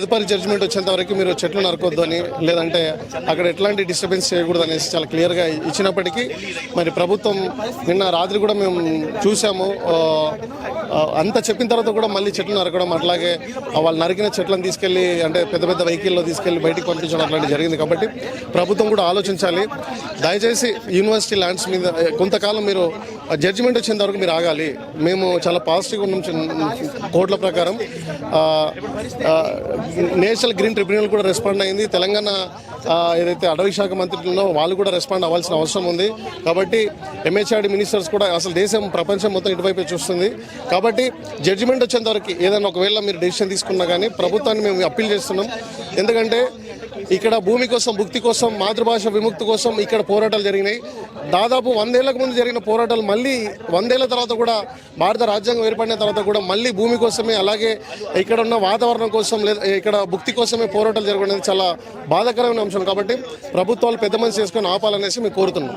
తదుపరి జడ్జిమెంట్ వచ్చేంత వరకు మీరు చెట్లు నరకొద్దు అని, లేదంటే అక్కడ ఎట్లాంటి డిస్టర్బెన్స్ చేయకూడదు అనేసి చాలా క్లియర్గా ఇచ్చినప్పటికీ మరి ప్రభుత్వం నిన్న రాత్రి కూడా మేము చూసాము, అంత చెప్పిన తర్వాత కూడా మళ్ళీ చెట్లు నరకడం, అట్లాగే వాళ్ళు నరికిన చెట్లను తీసుకెళ్ళి అంటే పెద్ద పెద్ద వెహికల్లో తీసుకెళ్ళి బయటికి పంపించడం అట్లాంటివి జరిగింది. కాబట్టి ప్రభుత్వం కూడా ఆలోచించాలి. దయచేసి యూనివర్సిటీ ల్యాండ్స్ మీద కొంతకాలం మీరు జడ్జిమెంట్ వచ్చేంత వరకు మీరు ఆగాలి. మేము చాలా పాజిటివ్గా ఉన్నాం కోర్టుల ప్రకారం. నేషనల్ గ్రీన్ ట్రిబ్యునల్ కూడా రెస్పాండ్ అయింది. తెలంగాణ ఏదైతే అటవీ శాఖ మంత్రులు వాళ్ళు కూడా రెస్పాండ్ అవ్వాల్సిన అవసరం ఉంది. కాబట్టి ఎంహెచ్ఆర్డీ మినిస్టర్స్ కూడా అసలు దేశం ప్రపంచం మొత్తం ఇటువైపే చూస్తుంది. కాబట్టి జడ్జిమెంట్ వచ్చేంత వరకు ఏదైనా ఒకవేళ మీరు డెసిషన్ తీసుకున్నా కానీ ప్రభుత్వాన్ని మేము అప్పీల్ చేస్తున్నాం. ఎందుకంటే ఇక్కడ భూమి కోసం, భుక్తి కోసం, మాతృభాష విముక్తి కోసం ఇక్కడ పోరాటాలు జరిగినాయి. దాదాపు 100 ఏళ్లకు ముందు జరిగిన పోరాటాలు మళ్ళీ 100 ఏళ్ల తర్వాత కూడా, భారత రాజ్యాంగం ఏర్పడిన తర్వాత కూడా మళ్ళీ భూమి కోసమే, అలాగే ఇక్కడ ఉన్న వాతావరణం కోసం, లేదా ఇక్కడ భుక్తి కోసమే పోరాటాలు జరగడం చాలా బాధాకరమైన అంశం. కాబట్టి ప్రభుత్వాలు పెద్ద మనసు చేసుకొని ఆపాలనేసి మేము కోరుతున్నాం.